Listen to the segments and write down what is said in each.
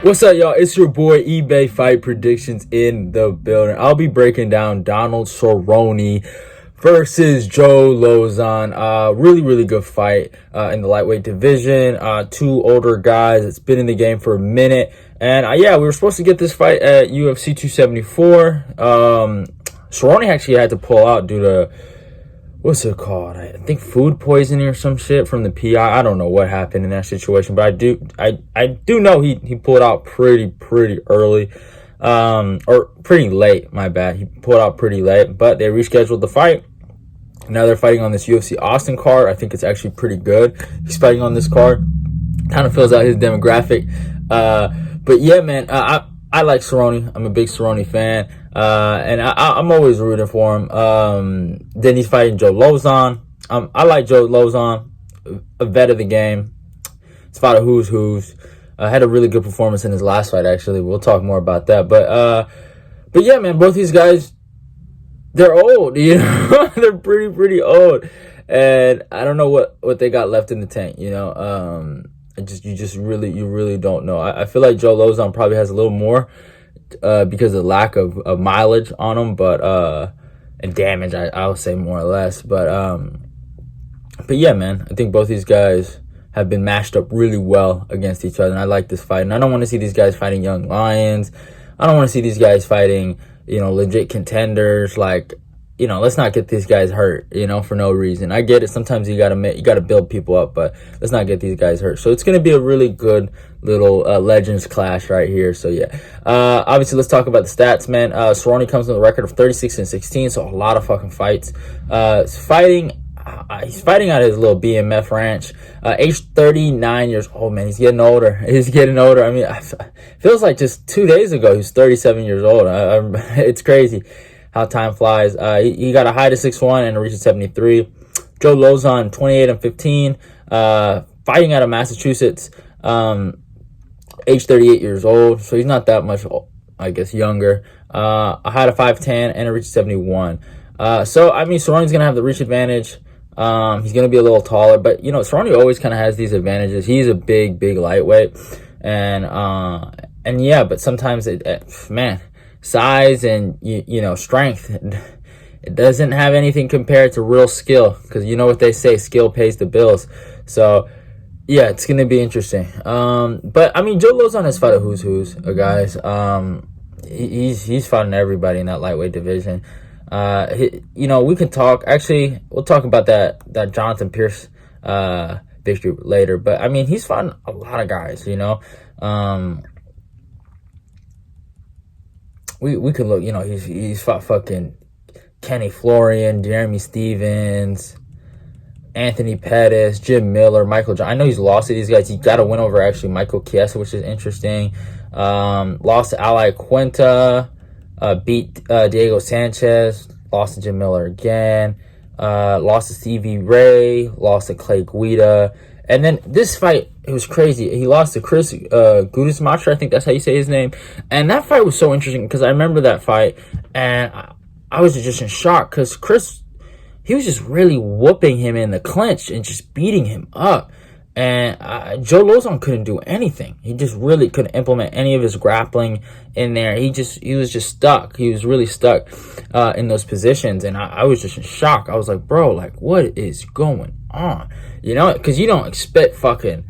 What's up, y'all? It's your boy eBay Fight Predictions in the building. I'll be breaking down Donald Cerrone versus Joe Lauzon. Really good fight in the lightweight division. Two older guys. It's been in the game for a minute. And yeah, we were supposed to get this fight at UFC 274. Cerrone actually had to pull out due to, what's it called? I think food poisoning or some shit from the PI. I don't know what happened in that situation, but I do know he pulled out pretty early, or pretty late. My bad. He pulled out pretty late, but they rescheduled the fight. Now they're fighting on this UFC Austin card. I think it's actually pretty good. He's fighting on this card. Kind of fills out his demographic. But yeah, man, I like Cerrone. I'm a big Cerrone fan. And I'm always rooting for him. Then he's fighting Joe Lauzon. I like Joe Lauzon, a vet of the game. He's fought a who's. Had a really good performance in his last fight, actually. We'll talk more about that. But yeah, man, both these guys, they're old, you know? They're pretty old. And I don't know what they got left in the tank, you know? You really don't know. I feel like Joe Lauzon probably has a little more because of the lack of mileage on him, but and damage, I would say more or less. But yeah, man, I think both these guys have been matched up really well against each other, and I like this fight. And I don't want to see these guys fighting young lions. I don't want to see these guys fighting, you know, legit contenders. Like, you know, let's not get these guys hurt, you know, for no reason. I get it. Sometimes you gotta build people up, but let's not get these guys hurt. So it's gonna be a really good little legends clash right here. So yeah, obviously let's talk about the stats, man. Cerrone comes with a record of 36-16, so a lot of fucking fights. He's fighting out of his little BMF ranch. Age 39 years old, man. He's getting older. I mean, it feels like just 2 days ago he was 37 years old. It's crazy how time flies. He got a height of 6'1" and a reach of 73. Joe Lauzon, 28-15, fighting out of Massachusetts, age 38 years old, so he's not that much, I guess, younger. A height of 5'10" and a reach of 71. So, I mean, Cerrone's going to have the reach advantage. He's going to be a little taller, but, you know, Cerrone always kind of has these advantages. He's a big lightweight, and yeah, but sometimes man, size and you know, strength, it doesn't have anything compared to real skill, because you know what they say, skill pays the bills. So yeah, it's gonna be interesting. But I mean, Joe Lauzon has fought a who's guys. He's fighting everybody in that lightweight division. You know, we can talk, actually we'll talk about that Jonathan Pierce victory later, but I mean, he's fought a lot of guys, you know. We could look, you know, he's fought fucking Kenny Florian, Jeremy Stevens, Anthony Pettis, Jim Miller, Michael John. I know he's lost to these guys. He got a win over actually Michael Chiesa, which is interesting. Lost to Ali Quinta, beat Diego Sanchez, lost to Jim Miller again, lost to Stevie Ray, lost to Clay Guida. And then this fight, it was crazy. He lost to Chris Gudismacher, I think that's how you say his name. And that fight was so interesting because I remember that fight, and I was just in shock because Chris, he was just really whooping him in the clinch and just beating him up. And Joe Lauzon couldn't do anything. He just really couldn't implement any of his grappling in there. He was just stuck. He was really stuck in those positions. And I was just in shock. I was like, bro, like, what is going on? You know, because you don't expect fucking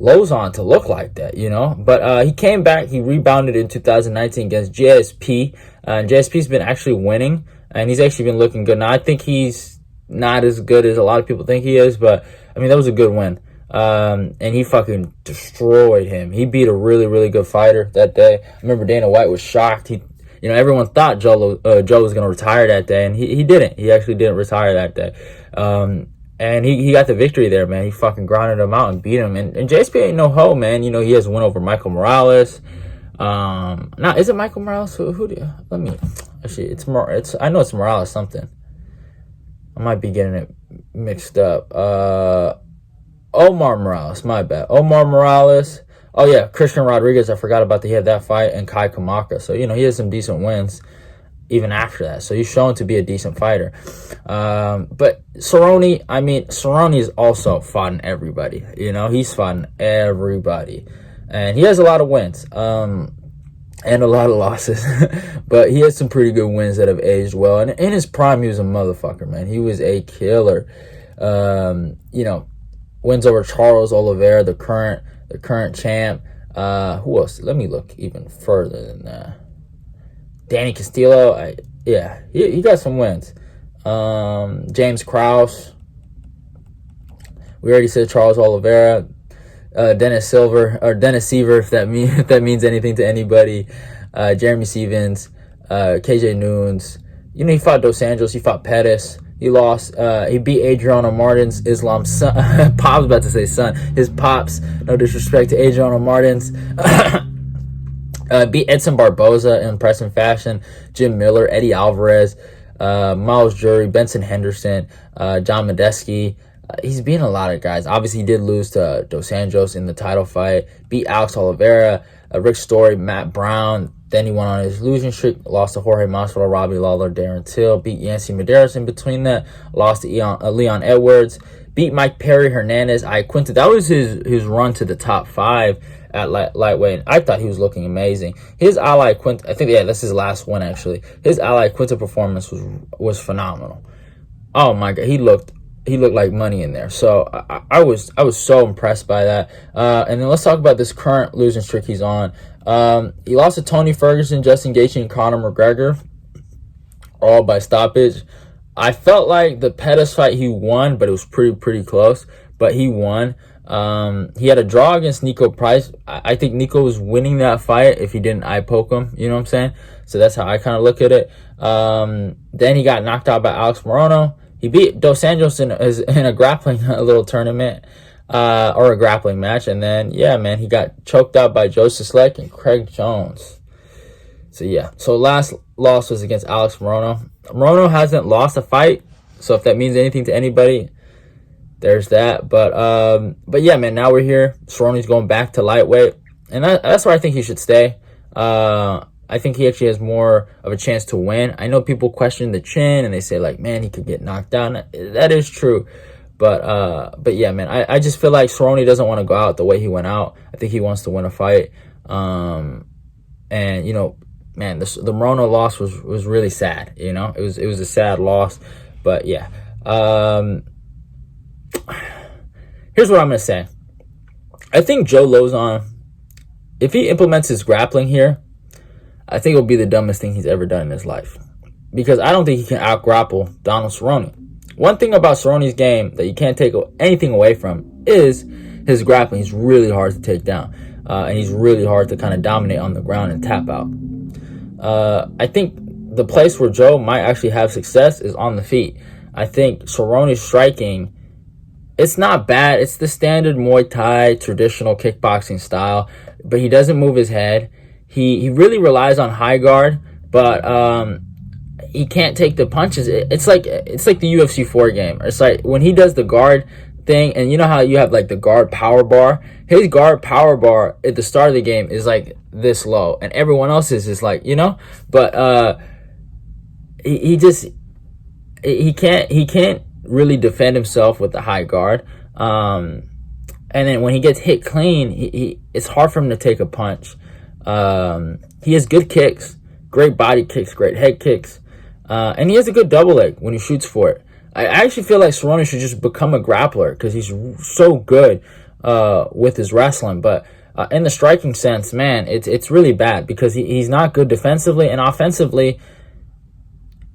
Lauzon to look like that, you know. But he came back. He rebounded in 2019 against JSP. And JSP's been actually winning. And he's actually been looking good. Now, I think he's not as good as a lot of people think he is. But, I mean, that was a good win. And he fucking destroyed him. He beat a really good fighter that day. I remember Dana White was shocked. You know, everyone thought Joe was going to retire that day, and he didn't. He actually didn't retire that day. And he got the victory there, man. He fucking grounded him out and beat him. And JSP ain't no hoe, man. You know, he has a win over Michael Morales. Now, is it Michael Morales? Who do you, let me, actually, I know it's Morales something. I might be getting it mixed up. Omar Morales, my bad. Omar Morales. Oh, yeah, Christian Rodriguez. I forgot about that. He had that fight, and Kai Kamaka. So, you know, he has some decent wins even after that. So, he's shown to be a decent fighter. But Cerrone, I mean, Cerrone is also fighting everybody. You know, he's fighting everybody. and he has a lot of wins. And a lot of losses, but he has some pretty good wins that have aged well. And in his prime, he was a motherfucker, man. He was a killer. Wins over Charles Oliveira, the current champ. Who else? Let me look even further than that. Danny Castillo. He got some wins. James Krause. We already said Charles Oliveira. Dennis Seaver, if that means anything to anybody. Jeremy Stevens, KJ Noons. He fought Dos Anjos, he fought Pettis. He lost. He beat Adriano Martins, Islam's son. Pop's about to say son. His pops. No disrespect to Adriano Martins. Beat Edson Barboza in impressive fashion. Jim Miller, Eddie Alvarez, Miles Jury, Benson Henderson, John Medeski. He's beaten a lot of guys. Obviously, he did lose to Dos Anjos in the title fight. Beat Alex Oliveira, Rick Story, Matt Brown. Then he went on his losing streak. Lost to Jorge Masvidal, Robbie Lawler, Darren Till. Beat Yancy Medeiros in between that. Lost to Leon Edwards. Beat Mike Perry Hernandez. Quinta. That was his run to the top 5 at lightweight. I thought he was looking amazing. His ally Quinta. I think that's his last one actually. His ally Quinta performance was phenomenal. Oh my God, he looked like money in there. So I was so impressed by that. And then let's talk about this current losing streak he's on. He lost to Tony Ferguson, Justin Gaethje, and Conor McGregor, all by stoppage. I felt like the Pettis fight he won, but it was pretty close. But he won. He had a draw against Nico Price. I think Nico was winning that fight if he didn't eye poke him. You know what I'm saying? So that's how I kind of look at it. Then he got knocked out by Alex Morono. He beat Dos Anjos in a grappling little tournament, or a grappling match. And then, he got choked out by Joseph Sleck and Craig Jones. So last loss was against Alex Morono. Morono hasn't lost a fight, so if that means anything to anybody, there's that. But now we're here. Cerrone's going back to lightweight, and that's where I think he should stay. I think he actually has more of a chance to win. I know people question the chin and they say like, man, he could get knocked down. That is true. But I just feel like Cerrone doesn't want to go out the way he went out. I think he wants to win a fight. The Morono loss was really sad. It was a sad loss. But yeah. Here's what I'm going to say. I think Joe Lauzon, if he implements his grappling here, I think it'll be the dumbest thing he's ever done in his life. Because I don't think he can out-grapple Donald Cerrone. One thing about Cerrone's game that you can't take anything away from is his grappling. He's really hard to take down. And he's really hard to kind of dominate on the ground and tap out. I think the place where Joe might actually have success is on the feet. I think Cerrone's striking, it's not bad. It's the standard Muay Thai, traditional kickboxing style. But he doesn't move his head. He really relies on high guard, but he can't take the punches. It's like the UFC 4 game. It's like when he does the guard thing, and you know how you have like the guard power bar? His guard power bar at the start of the game is like this low, and everyone else's is like, but he can't really defend himself with the high guard. And then when he gets hit clean, it's hard for him to take a punch. He has good kicks, great body kicks, great head kicks, and he has a good double leg when he shoots for it. I actually feel like Cerrone should just become a grappler because he's so good with his wrestling. But in the striking sense, man, it's really bad because he's not good defensively and offensively.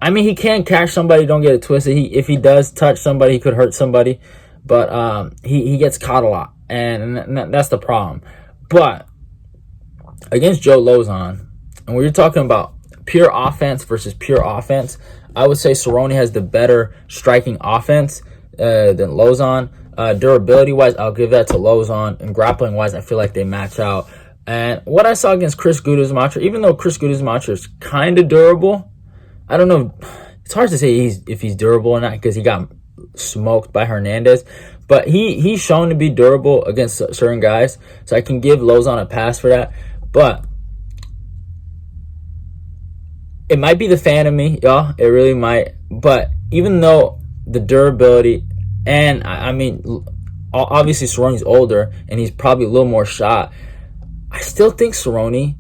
I mean, he can catch somebody, don't get it twisted. If he does touch somebody, he could hurt somebody. But he gets caught a lot, and that's the problem. But against Joe Lauzon, and when you're talking about pure offense versus pure offense, I would say Cerrone has the better striking offense than Lauzon. Durability-wise, I'll give that to Lauzon. And grappling-wise, I feel like they match out. And what I saw against Chris Gudismacher, even though Chris Gudismacher is kind of durable, I don't know. It's hard to say if he's durable or not because he got smoked by Hernandez. But he's shown to be durable against certain guys. So I can give Lauzon a pass for that. But it might be the fan of me, y'all. It really might. But even though the durability, and I mean, obviously Cerrone's older and he's probably a little more shot. I still think Cerrone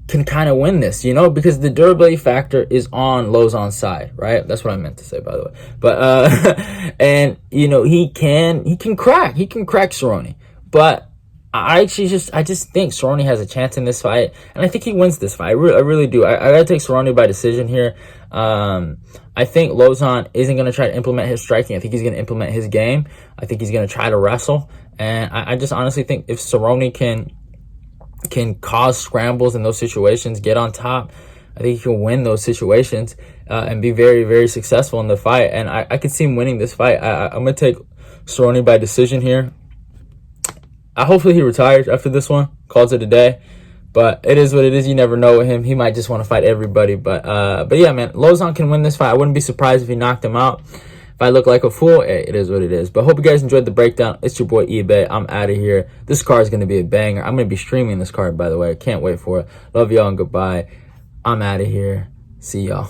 can kind of win this, you know, because the durability factor is on Lauzon's side, right? That's what I meant to say, by the way. But and you know, he can crack Cerrone, but I just think Cerrone has a chance in this fight, and I think he wins this fight. I really do. I gotta take Cerrone by decision here. I think Lauzon isn't gonna try to implement his striking. I think he's gonna implement his game. I think he's gonna try to wrestle, and I just honestly think if Cerrone can cause scrambles in those situations, get on top, I think he can win those situations and be very, very successful in the fight. And I could see him winning this fight. I'm going to take Cerrone by decision here. Hopefully he retires after this one, calls it a day. But it is what it is. You never know with him. He might just want to fight everybody. But yeah, man, Lauzon can win this fight. I wouldn't be surprised if he knocked him out. If I look like a fool, hey, it is what it is. But hope you guys enjoyed the breakdown. It's your boy eBay. I'm out of here. This card is going to be a banger. I'm going to be streaming this card, by the way. I can't wait for it. Love y'all and goodbye. I'm out of here. See y'all.